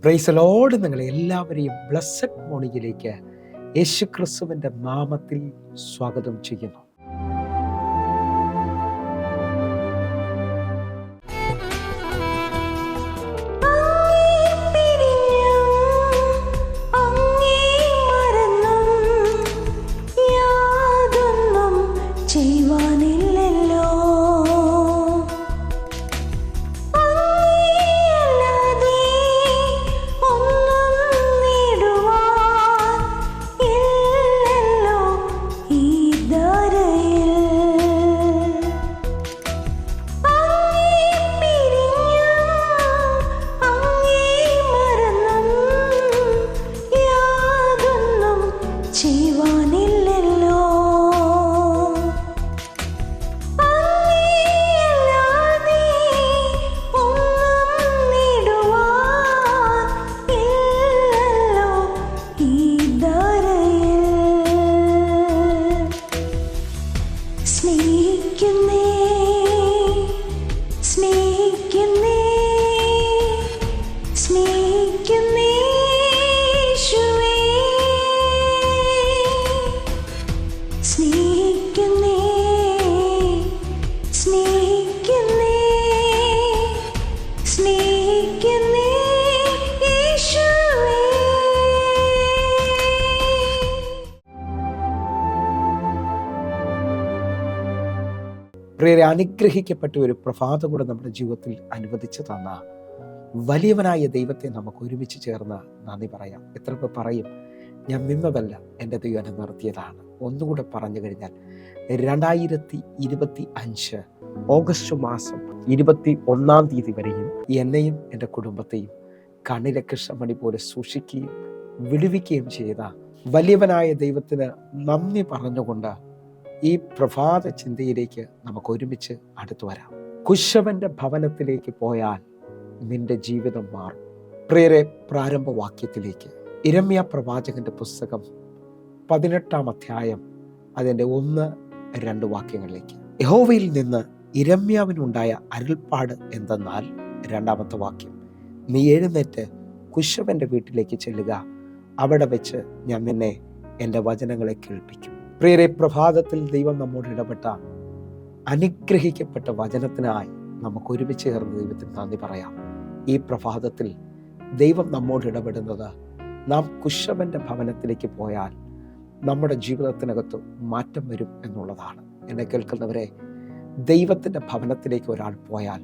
Praise Lord. നിങ്ങളെ എല്ലാവരെയും blessed മോർണിംഗിലേക്ക് യേശുക്രിസ്തുവിൻ്റെ നാമത്തിൽ സ്വാഗതം ചെയ്യുന്നു. പ്രിയരെ, അനുഗ്രഹിക്കപ്പെട്ട ഒരു പ്രഭാതം കൂടെ നമ്മുടെ ജീവിതത്തിൽ അനുവദിച്ചു തന്ന വലിയവനായ ദൈവത്തെ നമുക്ക് ഒരുമിച്ച് ചേർന്ന് നന്ദി പറയാം. എത്ര പേർ പറയും, ഞാൻ നിന്നതല്ല, എൻ്റെ ദൈവം എന്നെ നിർത്തിയതാണ്? ഒന്നുകൂടെ പറഞ്ഞു കഴിഞ്ഞാൽ 2025 ഓഗസ്റ്റ് മാസം 21 വരെയും എന്നെയും എൻ്റെ കുടുംബത്തെയും കണ്ണിലെ കൃഷ്ണമണി പോലെ സൂക്ഷിക്കുകയും വിടുവിക്കുകയും ചെയ്ത വലിയവനായ ദൈവത്തിന് നന്ദി പറഞ്ഞുകൊണ്ട് ഈ പ്രഭാത ചിന്തയിലേക്ക് നമുക്ക് ഒരുമിച്ച് അടുത്തു വരാം. കുശവന്റെ ഭവനത്തിലേക്ക് പോയാൽ നിന്റെ ജീവിതം മാറും. പ്രിയരെ, പ്രാരംഭവാക്യത്തിലേക്ക് യിരെമ്യാ പ്രവാചകന്റെ പുസ്തകം 18-ാം അധ്യായം അതിൻ്റെ 1-2 വാക്യങ്ങളിലേക്ക്. യഹോവയിൽ നിന്ന് യിരെമ്യാവിനുണ്ടായ അരുൾപ്പാട് എന്തെന്നാൽ, 2-ാമത്തെ വാക്യം, നീ എഴുന്നേറ്റ് കുശവന്റെ വീട്ടിലേക്ക് ചെല്ലുക, അവിടെ വെച്ച് ഞാൻ നിന്നെ എൻ്റെ വചനങ്ങളെ കേൾപ്പിക്കും. പ്രിയരെ, പ്രഭാതത്തിൽ ദൈവം നമ്മോട് ഇടപെട്ട അനുഗ്രഹിക്കപ്പെട്ട വചനത്തിനായി നമുക്ക് ഒരുമിച്ച് ചേർന്ന് ദൈവത്തിന് നന്ദി പറയാം. ഈ പ്രഭാതത്തിൽ ദൈവം നമ്മോട് ഇടപെടുന്നത്, നാം കുശവന്റെ ഭവനത്തിലേക്ക് പോയാൽ നമ്മുടെ ജീവിതത്തിനകത്ത് മാറ്റം വരും എന്നുള്ളതാണ്. എന്നെ കേൾക്കുന്നവരെ, ദൈവത്തിൻ്റെ ഭവനത്തിലേക്ക് ഒരാൾ പോയാൽ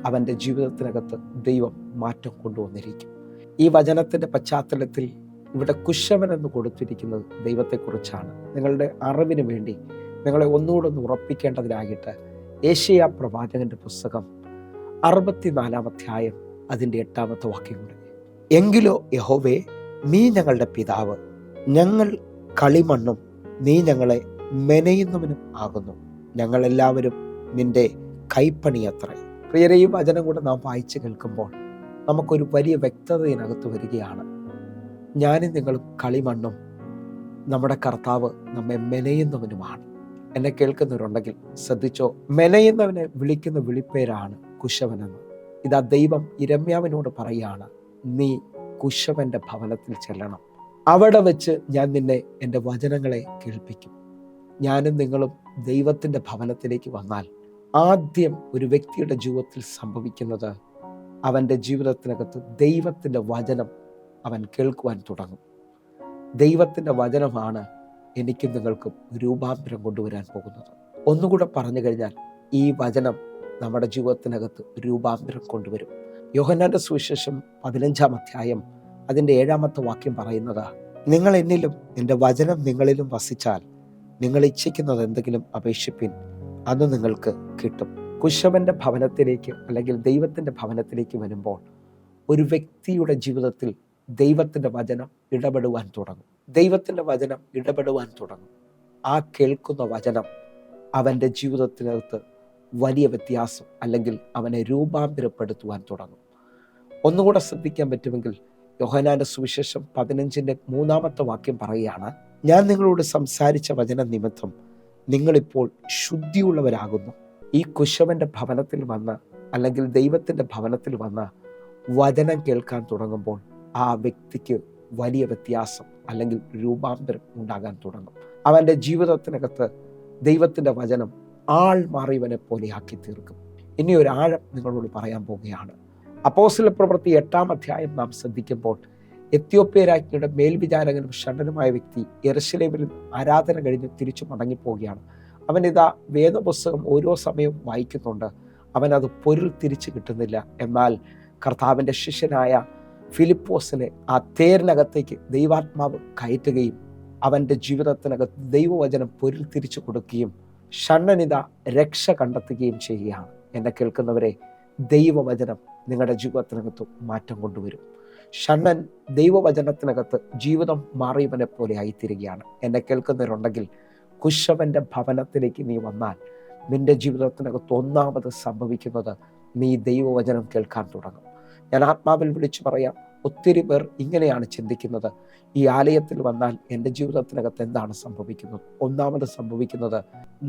അവൻ്റെ ജീവിതത്തിനകത്ത് ദൈവം മാറ്റം കൊണ്ടുവന്നിരിക്കും. ഈ വചനത്തിൻ്റെ പശ്ചാത്തലത്തിൽ ഇവിടെ കുശവൻ എന്ന് കൊടുത്തിരിക്കുന്നത് ദൈവത്തെക്കുറിച്ചാണ്. നിങ്ങളുടെ അറിവിന് വേണ്ടി നിങ്ങളെ ഒന്നുകൂടെ ഒന്ന് ഉറപ്പിക്കേണ്ടതിനായിട്ട് യെശയ്യാ പ്രവാചകന്റെ പുസ്തകം 64-ാം അധ്യായം അതിൻ്റെ 8-ാമത്തെ വാക്യം കൂടെ. എങ്കിലോ യഹോവേ, നീ ഞങ്ങളുടെ പിതാവ്, ഞങ്ങൾ കളിമണ്ണും നീ ഞങ്ങളെ മെനയുന്നവനും ആകുന്നു, ഞങ്ങളെല്ലാവരും നിന്റെ കൈപ്പണിയത്രേ. പ്രിയരെ, ഈ വചനം കൂടെ നാം വായിച്ച് കേൾക്കുമ്പോൾ നമുക്കൊരു വലിയ വ്യക്തത ഇതിനകത്ത് വരികയാണ്. ഞാനും നിങ്ങളും കളിമണ്ണും നമ്മുടെ കർത്താവ് നമ്മെ മെനയുന്നവനുമാണ്. എന്നെ കേൾക്കുന്നവരുണ്ടെങ്കിൽ ശ്രദ്ധിച്ചോ, മെനയുന്നവനെ വിളിക്കുന്ന വിളിപ്പേരാണ് കുശവനെന്ന്. ഇതാ ദൈവം യിരെമ്യാവിനോട് പറയുകയാണ്, നീ കുശവന്റെ ഭവനത്തിൽ ചെല്ലണം, അവിടെ വെച്ച് ഞാൻ നിന്നെ എൻ്റെ വചനങ്ങളെ കേൾപ്പിക്കും. ഞാനും നിങ്ങളും ദൈവത്തിൻ്റെ ഭവനത്തിലേക്ക് വന്നാൽ ആദ്യം ഒരു വ്യക്തിയുടെ ജീവിതത്തിൽ സംഭവിക്കുന്നത്, അവൻ്റെ ജീവിതത്തിനകത്ത് ദൈവത്തിൻ്റെ വചനം അവൻ കേൾക്കുവാൻ തുടങ്ങും. ദൈവത്തിൻ്റെ വചനമാണ് എനിക്കും നിങ്ങൾക്കും രൂപാന്തരം കൊണ്ടുവരാൻ പോകുന്നത്. ഒന്നുകൂടെ പറഞ്ഞു കഴിഞ്ഞാൽ, ഈ വചനം നമ്മുടെ ജീവിതത്തിനകത്ത് രൂപാന്തരം കൊണ്ടുവരും. യോഹന്നാന്റെ സുവിശേഷം 15-ാം അധ്യായം അതിൻ്റെ 7-ാമത്തെ വാക്യം പറയുന്നത്, നിങ്ങൾ എന്നിലും എൻ്റെ വചനം നിങ്ങളിലും വസിച്ചാൽ നിങ്ങൾ ഇച്ഛിക്കുന്നത് എന്തെങ്കിലും അപേക്ഷിപ്പിൻ, അത് നിങ്ങൾക്ക് കിട്ടും. കുശവന്റെ ഭവനത്തിലേക്ക് അല്ലെങ്കിൽ ദൈവത്തിൻ്റെ ഭവനത്തിലേക്ക് വരുമ്പോൾ ഒരു വ്യക്തിയുടെ ജീവിതത്തിൽ ദൈവത്തിൻ്റെ വചനം ഇടപെടുവാൻ തുടങ്ങും. ദൈവത്തിൻ്റെ വചനം ഇടപെടുവാൻ തുടങ്ങും. ആ കേൾക്കുന്ന വചനം അവൻ്റെ ജീവിതത്തിനകത്ത് വലിയ വ്യത്യാസം അല്ലെങ്കിൽ അവനെ രൂപാന്തരപ്പെടുത്തുവാൻ തുടങ്ങും. ഒന്നുകൂടെ ശ്രദ്ധിക്കാൻ പറ്റുമെങ്കിൽ യോഹന്നാന്റെ സുവിശേഷം 15-ന്റെ 3-ാമത്തെ വാക്യം പറയുകയാണ്, ഞാൻ നിങ്ങളോട് സംസാരിച്ച വചന നിമിത്തം നിങ്ങളിപ്പോൾ ശുദ്ധിയുള്ളവരാകുന്നു. ഈ കുശവന്റെ ഭവനത്തിൽ വന്ന് അല്ലെങ്കിൽ ദൈവത്തിൻ്റെ ഭവനത്തിൽ വന്ന് വചനം കേൾക്കാൻ തുടങ്ങുമ്പോൾ ആ വ്യക്തിക്ക് വലിയ വ്യത്യാസം അല്ലെങ്കിൽ രൂപാന്തരം ഉണ്ടാകാൻ തുടങ്ങും. അവൻ്റെ ജീവിതത്തിനകത്ത് ദൈവത്തിൻ്റെ വചനം ആൾ മാറിയവനെ പോലെ ആക്കി തീർക്കും. ഇനി ഒരു ആഴം നിങ്ങളോട് പറയാൻ പോവുകയാണ്. അപ്പോസ്തല പ്രവൃത്തി 8-ാം അധ്യായം നാം ശ്രദ്ധിക്കുമ്പോൾ എത്യോപ്യ രാജ്ഞിയുടെ മേൽവിചാരകനും ഷണ്ഡനുമായ വ്യക്തി യെരുശലേമിൽ ആരാധന കഴിഞ്ഞ് തിരിച്ചു മടങ്ങിപ്പോവുകയാണ്. അവനിതാ വേദപുസ്തകം ഓരോ സമയവും വായിക്കുന്നുണ്ട്. അവനത് പൊരുൾ തിരിച്ചു കിട്ടുന്നില്ല. എന്നാൽ കർത്താവിൻ്റെ ശിഷ്യനായ ഫിലിപ്പോസിനെ ആ തേരിനകത്തേക്ക് ദൈവാത്മാവ് കയറ്റുകയും അവൻ്റെ ജീവിതത്തിനകത്ത് ദൈവവചനം പൊരുൾ തിരിച്ചു കൊടുക്കുകയും ഷണ്ഡനിത രക്ഷ കണ്ടെത്തുകയും ചെയ്യുകയാണ്. എന്നെ കേൾക്കുന്നവരെ, ദൈവവചനം നിങ്ങളുടെ ജീവിതത്തിനകത്ത് മാറ്റം കൊണ്ടുവരും. ഷണ്ഡൻ ദൈവവചനത്തിനകത്ത് ജീവിതം മാറിയവനെ പോലെ ആയിത്തീരുകയാണ്. എന്നെ കേൾക്കുന്നവരുണ്ടെങ്കിൽ കുശവൻ്റെ ഭവനത്തിലേക്ക് നീ വന്നാൽ നിന്റെ ജീവിതത്തിനകത്ത് ഒന്നാമത് സംഭവിക്കുന്നത് നീ ദൈവവചനം കേൾക്കാൻ തുടങ്ങും. ഞാൻ ആത്മാവിൽ വിളിച്ചു പറയാം, ഒത്തിരി പേർ ഇങ്ങനെയാണ് ചിന്തിക്കുന്നത്, ഈ ആലയത്തിൽ വന്നാൽ എൻ്റെ ജീവിതത്തിനകത്ത് എന്താണ് സംഭവിക്കുന്നത്? ഒന്നാമത് സംഭവിക്കുന്നത്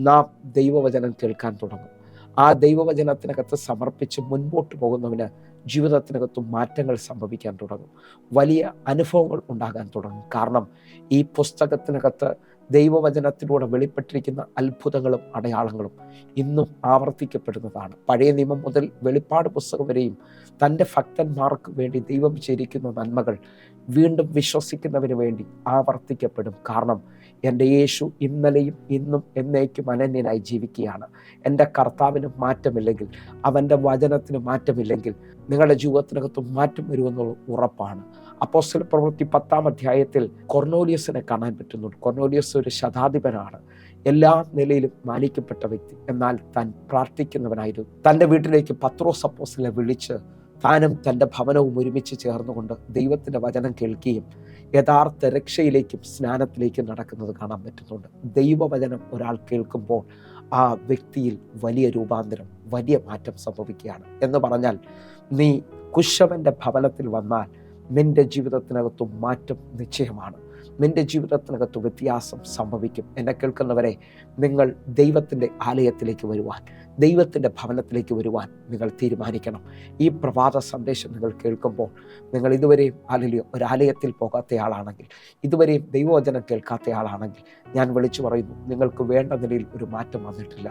നാം ദൈവവചനം കേൾക്കാൻ തുടങ്ങും. ആ ദൈവവചനത്തിനകത്ത് സമർപ്പിച്ച് മുൻപോട്ട് പോകുന്നവന് ജീവിതത്തിനകത്ത് മാറ്റങ്ങൾ സംഭവിക്കാൻ തുടങ്ങും. വലിയ അനുഭവങ്ങൾ ഉണ്ടാകാൻ തുടങ്ങും. കാരണം ഈ പുസ്തകത്തിനകത്ത് ദൈവവചനത്തിലൂടെ വെളിപ്പെട്ടിരിക്കുന്ന അത്ഭുതങ്ങളും അടയാളങ്ങളും ഇന്നും ആവർത്തിക്കപ്പെടുന്നതാണ്. പഴയ നിയമം മുതൽ വെളിപ്പാട് പുസ്തകം വരെയും തൻ്റെ ഭക്തന്മാർക്ക് വേണ്ടി ദൈവം ചെയ്തിരിക്കുന്ന നന്മകൾ വീണ്ടും വിശ്വസിക്കുന്നവന് വേണ്ടി ആവർത്തിക്കപ്പെടും. കാരണം എൻ്റെ യേശു ഇന്നലെയും ഇന്നും എന്നേക്കും അനന്യനായി ജീവിക്കുകയാണ്. എൻ്റെ കർത്താവിന് മാറ്റമില്ലെങ്കിൽ, അവൻ്റെ വചനത്തിന് മാറ്റമില്ലെങ്കിൽ നിങ്ങളുടെ ജീവിതത്തിനകത്ത് മാറ്റം വരുമെന്നുള്ള ഉറപ്പാണ്. അപ്പോസ്തല പ്രവൃത്തി 10-ാം അധ്യായത്തിൽ കൊർന്നേലിയസിനെ കാണാൻ പറ്റുന്നുണ്ട്. കൊർന്നേലിയസ് ഒരു ശതാധിപനാണ്, എല്ലാ നിലയിലും മാനിക്കപ്പെട്ട വ്യക്തി. എന്നാൽ താൻ പ്രാർത്ഥിക്കുന്നവനായിരുന്നു. തൻ്റെ വീട്ടിലേക്ക് പത്രോസ് അപ്പോസ്തലനെ വിളിച്ച് താനും തൻ്റെ ഭവനവും ഒരുമിച്ച് ചേർന്നുകൊണ്ട് ദൈവത്തിൻ്റെ വചനം കേൾക്കുകയും യഥാർത്ഥ രക്ഷയിലേക്കും സ്നാനത്തിലേക്കും നടക്കുന്നത് കാണാൻ പറ്റുന്നുണ്ട്. ദൈവവചനം ഒരാൾ കേൾക്കുമ്പോൾ ആ വ്യക്തിയിൽ വലിയ രൂപാന്തരം, വലിയ മാറ്റം സംഭവിക്കുകയാണ്. എന്ന് പറഞ്ഞാൽ നീ കുശവൻ്റെ ഭവനത്തിൽ വന്നാൽ നിന്റെ ജീവിതത്തിനകത്തും മാറ്റം നിശ്ചയമാണ്. നിന്റെ ജീവിതത്തിനകത്ത് വ്യത്യാസം സംഭവിക്കും. എന്നെ കേൾക്കുന്നവരെ, നിങ്ങൾ ദൈവത്തിൻ്റെ ആലയത്തിലേക്ക് വരുവാൻ, ദൈവത്തിൻ്റെ ഭവനത്തിലേക്ക് വരുവാൻ നിങ്ങൾ തീരുമാനിക്കണം. ഈ പ്രഭാത സന്ദേശം നിങ്ങൾ കേൾക്കുമ്പോൾ നിങ്ങൾ ഇതുവരെയും ഒരാലയത്തിൽ പോകാത്ത ആളാണെങ്കിൽ, ഇതുവരെയും ദൈവവചനം കേൾക്കാത്ത ആളാണെങ്കിൽ, ഞാൻ വിളിച്ചു പറയുന്നു, നിങ്ങൾക്ക് വേണ്ട നിലയിൽ ഒരു മാറ്റം വന്നിട്ടില്ല.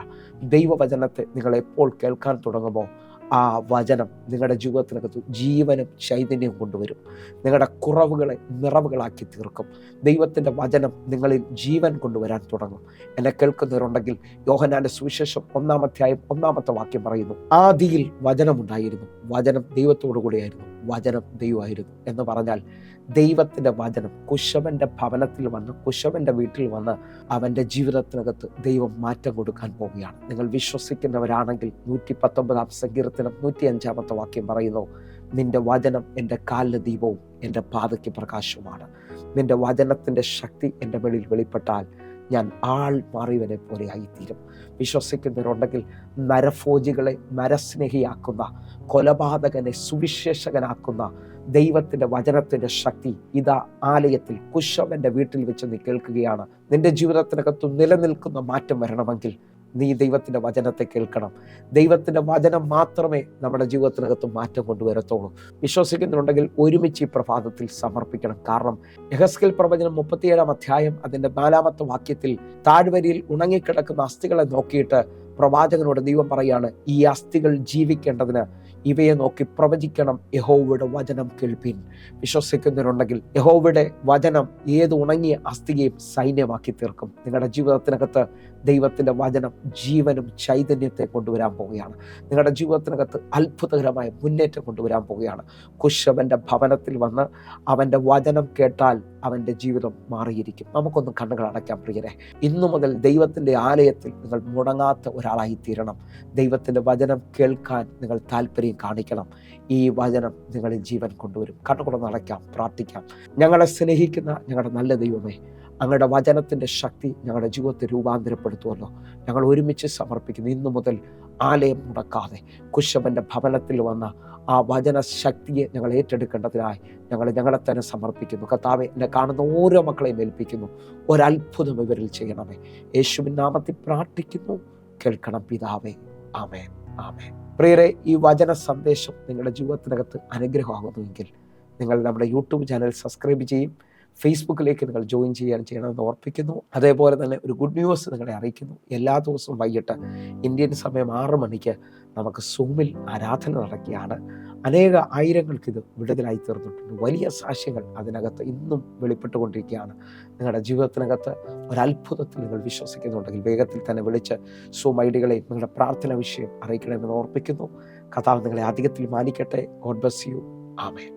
ദൈവവചനത്തെ നിങ്ങൾ എപ്പോൾ കേൾക്കാൻ തുടങ്ങുമ്പോൾ ആ വചനം നിങ്ങളുടെ ജീവിതത്തിനകത്ത് ജീവനും ചൈതന്യവും കൊണ്ടുവരും. നിങ്ങളുടെ കുറവുകളെ നിറവുകളാക്കി തീർക്കും. ദൈവത്തിൻ്റെ വചനം നിങ്ങളിൽ ജീവൻ കൊണ്ടുവരാൻ തുടങ്ങും. എന്നെ കേൾക്കുന്നവരുണ്ടെങ്കിൽ യോഹന്നാന്റെ സുവിശേഷം 1-ാം അധ്യായം 1-ാമത്തെ വാക്യം പറയുന്നു, ആദിയിൽ വചനമുണ്ടായിരുന്നു, വചനം ദൈവത്തോടു കൂടിയായിരുന്നു, വചനം ദൈവമായിരുന്നു. എന്ന് പറഞ്ഞാൽ ദൈവത്തിൻ്റെ വചനം കുശവൻ്റെ ഭവനത്തിൽ വന്ന്, കുശവൻ്റെ വീട്ടിൽ വന്ന് അവൻ്റെ ജീവിതത്തിനകത്ത് ദൈവം മാറ്റം കൊടുക്കാൻ പോവുകയാണ്. നിങ്ങൾ വിശ്വസിക്കുന്നവരാണെങ്കിൽ 119-ാം സങ്കീർത്തനം 105-ാമത്തെ വാക്യം പറയുന്നു, നിന്റെ വചനം എൻ്റെ കാലിന് ദീപവും എൻ്റെ പാതയ്ക്ക് പ്രകാശവുമാണ്. നിന്റെ വചനത്തിൻ്റെ ശക്തി എൻ്റെ മേളിൽ വെളിപ്പെട്ടാൽ ഞാൻ ആൾ മാറിയവനെ പോലെ ആയിത്തീരും. വിശ്വസിക്കുന്നവരുണ്ടെങ്കിൽ നരഭോജികളെ നരസ്നേഹിയാക്കുന്ന, കൊലപാതകനെ സുവിശേഷകനാക്കുന്ന ദൈവത്തിൻ്റെ വചനത്തിൻ്റെ ശക്തി ഇതാ ആലയത്തിൽ കുശവൻ്റെ വീട്ടിൽ വെച്ച് നീ കേൾക്കുകയാണ്. നിന്റെ ജീവിതത്തിനകത്ത് നിലനിൽക്കുന്ന മാറ്റം വരണമെങ്കിൽ നീ ദൈവത്തിൻ്റെ വചനത്തെ കേൾക്കണം. ദൈവത്തിൻ്റെ വചനം മാത്രമേ നമ്മുടെ ജീവിതത്തിനകത്ത് മാറ്റം കൊണ്ടുവരത്തുള്ളൂ. വിശ്വസിക്കുന്നുണ്ടെങ്കിൽ ഒരുമിച്ച് ഈ പ്രഭാതത്തിൽ സമർപ്പിക്കണം. കാരണം യെഹെസ്കേൽ പ്രവചനം 37-ാം അധ്യായം അതിൻ്റെ 4-ാമത്തെ വാക്യത്തിൽ താഴ്വരയിൽ ഉണങ്ങിക്കിടക്കുന്ന അസ്ഥികളെ നോക്കിയിട്ട് പ്രവാചകനോട് ദൈവം പറയാണ്, ഈ അസ്ഥികൾ ജീവിക്കേണ്ടതിന് ഇവയെ നോക്കി പ്രവചിക്കണം, യഹോവയുടെ വചനം കേൾപ്പിൻ. വിശ്വസിക്കുന്നവരുണ്ടെങ്കിൽ യഹോവയുടെ വചനം ഏത് ഉണങ്ങിയ അസ്ഥിയെയും സൈന്യമാക്കി തീർക്കും. നിങ്ങളുടെ ജീവിതത്തിനകത്ത് ദൈവത്തിൻ്റെ വചനം ജീവനും ചൈതന്യത്തെ കൊണ്ടുവരാൻ പോവുകയാണ്. നിങ്ങളുടെ ജീവിതത്തിനകത്ത് അത്ഭുതകരമായ മുന്നേറ്റം കൊണ്ടുവരാൻ പോവുകയാണ്. കുശവൻ്റെ ഭവനത്തിൽ വന്ന് അവൻ്റെ വചനം കേട്ടാൽ അവൻ്റെ ജീവിതം മാറിയിരിക്കും. നമുക്കൊന്ന് കണ്ണുകൾ അടയ്ക്കാം പ്രിയരെ. ഇന്നു മുതൽ ദൈവത്തിൻ്റെ ആലയത്തിൽ നിങ്ങൾ മുടങ്ങാത്ത ഒരാളായി തീരണം. ദൈവത്തിൻ്റെ വചനം കേൾക്കാൻ നിങ്ങൾ താല്പര്യം കാണിക്കണം. ഈ വചനം നിങ്ങളിൽ ജീവൻ കൊണ്ടുവരും. കണ്ണുകളൊന്ന് അടയ്ക്കാം, പ്രാർത്ഥിക്കാം. ഞങ്ങളെ സ്നേഹിക്കുന്ന ഞങ്ങളുടെ നല്ല ദൈവമേ, അങ്ങയുടെ വചനത്തിൻ്റെ ശക്തി ഞങ്ങളുടെ ജീവിതത്തെ രൂപാന്തരപ്പെടുത്തുമല്ലോ. ഞങ്ങൾ ഒരുമിച്ച് സമർപ്പിക്കുന്നു. ഇന്നു മുതൽ ആലയം മുടക്കാതെ കുശവൻ്റെ ഭവനത്തിൽ വന്ന ആ വചന ശക്തിയെ ഞങ്ങൾ ഏറ്റെടുക്കേണ്ടതിനായി ഞങ്ങളെ തന്നെ സമർപ്പിക്കുന്നു. കർത്താവേ, എന്നെ കാണുന്ന ഓരോ മക്കളെയും ഏൽപ്പിക്കുന്നു. ഒരത്ഭുതം ഇവരിൽ ചെയ്യണമേ. യേശുവിൻ നാമത്തിൽ പ്രാർത്ഥിക്കുന്നു. കേൾക്കണം പിതാവേ. ആമേൻ, ആമേൻ. പ്രിയരെ, ഈ വചന സന്ദേശം നിങ്ങളുടെ ജീവിതത്തിനകത്ത് അനുഗ്രഹമാകുന്നുവെങ്കിൽ നിങ്ങൾ നമ്മുടെ യൂട്യൂബ് ചാനൽ സബ്സ്ക്രൈബ് ചെയ്യും, ഫേസ്ബുക്കിലേക്ക് നിങ്ങൾ ജോയിൻ ചെയ്യണമെന്ന് ഓർപ്പിക്കുന്നു. അതേപോലെ തന്നെ ഒരു ഗുഡ് ന്യൂസ് നിങ്ങളെ അറിയിക്കുന്നു. എല്ലാ ദിവസവും വൈകിട്ട് ഇന്ത്യൻ സമയം 6 മണിക്ക് നമുക്ക് സൂമിൽ ആരാധന നടക്കുകയാണ്. ആയിരങ്ങൾക്ക് ഇത് വിടുതലായി തീർന്നിട്ടുണ്ട്. വലിയ സാക്ഷ്യങ്ങൾ അതിനകത്ത് ഇന്നും വെളിപ്പെട്ടുകൊണ്ടിരിക്കുകയാണ്. നിങ്ങളുടെ ജീവിതത്തിനകത്ത് ഒരത്ഭുതത്തിൽ നിങ്ങൾ വിശ്വസിക്കുന്നുണ്ടെങ്കിൽ വേഗത്തിൽ തന്നെ വിളിച്ച് സൂം ഐഡികളെ നിങ്ങളുടെ പ്രാർത്ഥന വിഷയം അറിയിക്കണമെന്ന് ഓർപ്പിക്കുന്നു. കർത്താവ് നിങ്ങളെ അധികത്തിൽ മാനിക്കട്ടെ. God bless you. ആമേൻ.